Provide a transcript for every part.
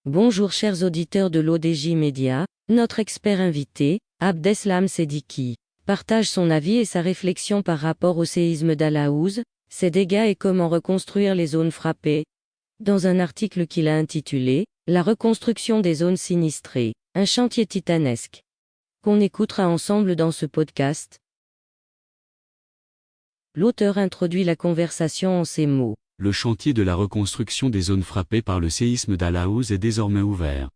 Bonjour chers auditeurs de l'ODJ Média, notre expert invité, Abdeslam Seddiqui, partage son avis et sa réflexion par rapport au séisme d'Alaouz, ses dégâts et comment reconstruire les zones frappées. Dans un article qu'il a intitulé « La reconstruction des zones sinistrées, un chantier titanesque », qu'on écoutera ensemble dans ce podcast. L'auteur introduit la conversation en ces mots. Le chantier de la reconstruction des zones frappées par le séisme d'Alaouz est désormais ouvert.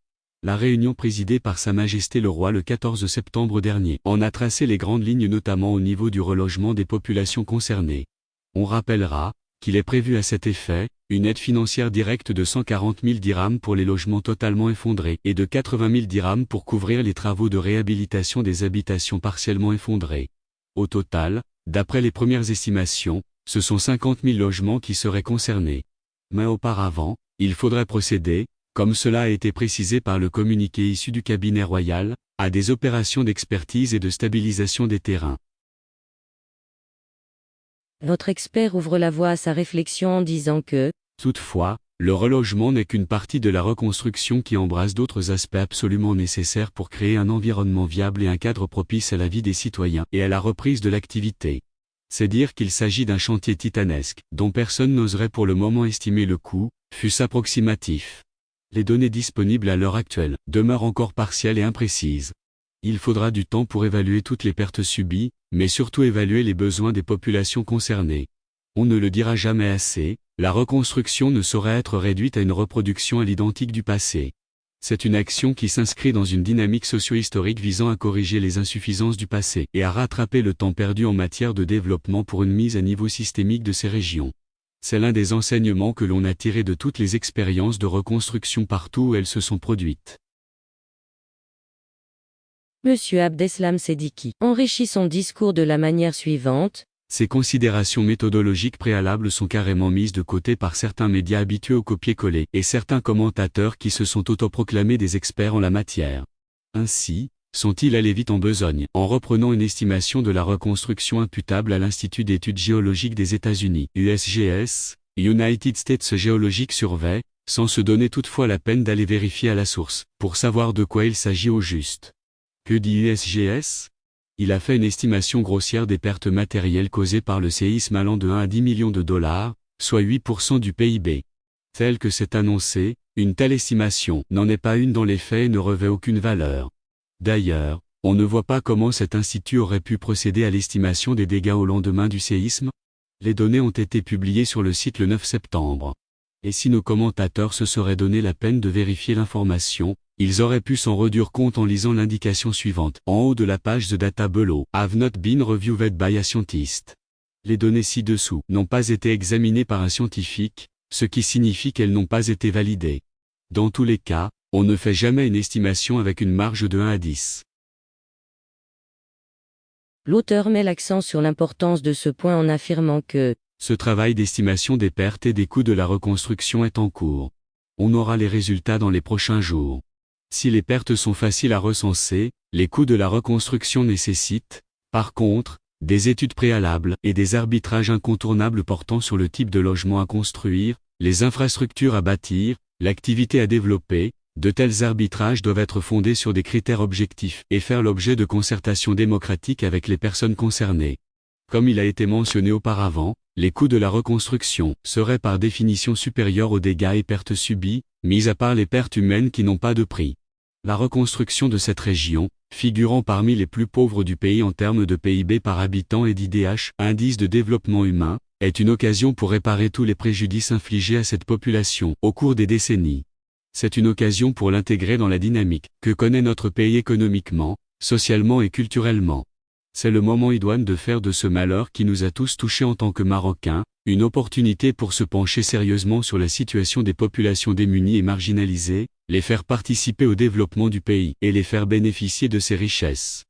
La réunion présidée par Sa Majesté le Roi le 14 septembre dernier en a tracé les grandes lignes notamment au niveau du relogement des populations concernées. On rappellera qu'il est prévu à cet effet une aide financière directe de 140 000 dirhams pour les logements totalement effondrés et de 80 000 dirhams pour couvrir les travaux de réhabilitation des habitations partiellement effondrées. Au total, d'après les premières estimations, ce sont 50 000 logements qui seraient concernés. Mais auparavant, il faudrait procéder, comme cela a été précisé par le communiqué issu du cabinet royal, à des opérations d'expertise et de stabilisation des terrains. Votre expert ouvre la voie à sa réflexion en disant que, toutefois, le relogement n'est qu'une partie de la reconstruction qui embrasse d'autres aspects absolument nécessaires pour créer un environnement viable et un cadre propice à la vie des citoyens et à la reprise de l'activité. C'est dire qu'il s'agit d'un chantier titanesque, dont personne n'oserait pour le moment estimer le coût, fût-ce approximatif. Les données disponibles à l'heure actuelle demeurent encore partielles et imprécises. Il faudra du temps pour évaluer toutes les pertes subies, mais surtout évaluer les besoins des populations concernées. On ne le dira jamais assez, la reconstruction ne saurait être réduite à une reproduction à l'identique du passé. C'est une action qui s'inscrit dans une dynamique socio-historique visant à corriger les insuffisances du passé et à rattraper le temps perdu en matière de développement pour une mise à niveau systémique de ces régions. C'est l'un des enseignements que l'on a tirés de toutes les expériences de reconstruction partout où elles se sont produites. Monsieur Abdeslam Seddiqui enrichit son discours de la manière suivante. Ces considérations méthodologiques préalables sont carrément mises de côté par certains médias habitués au copier-coller et certains commentateurs qui se sont autoproclamés des experts en la matière. Ainsi, sont-ils allés vite en besogne en reprenant une estimation de la reconstruction imputable à l'Institut d'études géologiques des États-Unis, USGS, United States Geologic Survey, sans se donner toutefois la peine d'aller vérifier à la source, pour savoir de quoi il s'agit au juste. Que dit USGS ? Il a fait une estimation grossière des pertes matérielles causées par le séisme allant de 1 à 10 millions de dollars, soit 8% du PIB. Tel que c'est annoncé, une telle estimation n'en est pas une dans les faits et ne revêt aucune valeur. D'ailleurs, on ne voit pas comment cet institut aurait pu procéder à l'estimation des dégâts au lendemain du séisme. Les données ont été publiées sur le site le 9 septembre. Et si nos commentateurs se seraient donné la peine de vérifier l'information, ils auraient pu s'en redire compte en lisant l'indication suivante, en haut de la page The Data Below, have not been reviewed by a scientist. Les données ci-dessous n'ont pas été examinées par un scientifique, ce qui signifie qu'elles n'ont pas été validées. Dans tous les cas, on ne fait jamais une estimation avec une marge de 1 à 10. L'auteur met l'accent sur l'importance de ce point en affirmant que ce travail d'estimation des pertes et des coûts de la reconstruction est en cours. On aura les résultats dans les prochains jours. Si les pertes sont faciles à recenser, les coûts de la reconstruction nécessitent, par contre, des études préalables et des arbitrages incontournables portant sur le type de logement à construire, les infrastructures à bâtir, l'activité à développer. De tels arbitrages doivent être fondés sur des critères objectifs et faire l'objet de concertations démocratiques avec les personnes concernées. Comme il a été mentionné auparavant, les coûts de la reconstruction seraient par définition supérieurs aux dégâts et pertes subies, mis à part les pertes humaines qui n'ont pas de prix. La reconstruction de cette région, figurant parmi les plus pauvres du pays en termes de PIB par habitant et d'IDH, indice de développement humain, est une occasion pour réparer tous les préjudices infligés à cette population au cours des décennies. C'est une occasion pour l'intégrer dans la dynamique que connaît notre pays économiquement, socialement et culturellement. C'est le moment idoine de faire de ce malheur qui nous a tous touchés en tant que Marocains, une opportunité pour se pencher sérieusement sur la situation des populations démunies et marginalisées, les faire participer au développement du pays et les faire bénéficier de ses richesses.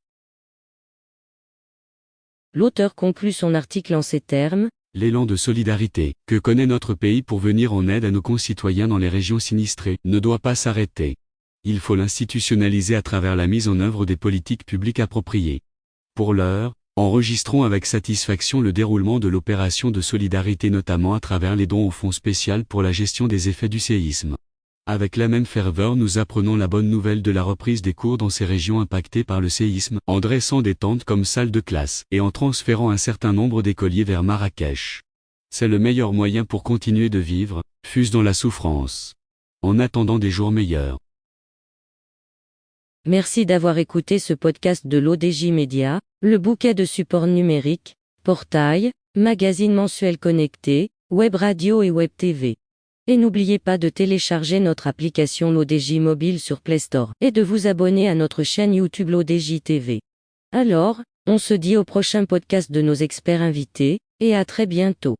L'auteur conclut son article en ces termes. L'élan de solidarité que connaît notre pays pour venir en aide à nos concitoyens dans les régions sinistrées ne doit pas s'arrêter. Il faut l'institutionnaliser à travers la mise en œuvre des politiques publiques appropriées. Pour l'heure, enregistrons avec satisfaction le déroulement de l'opération de solidarité notamment à travers les dons au Fonds spécial pour la gestion des effets du séisme. Avec la même ferveur nous apprenons la bonne nouvelle de la reprise des cours dans ces régions impactées par le séisme, en dressant des tentes comme salle de classe, et en transférant un certain nombre d'écoliers vers Marrakech. C'est le meilleur moyen pour continuer de vivre, fût-ce dans la souffrance. En attendant des jours meilleurs. Merci d'avoir écouté ce podcast de l'ODJ Média, le bouquet de supports numériques, portail, magazine mensuel connecté, web radio et web TV. Et n'oubliez pas de télécharger notre application l'ODJ Mobile sur Play Store et de vous abonner à notre chaîne YouTube l'ODJ TV. Alors, on se dit au prochain podcast de nos experts invités, et à très bientôt.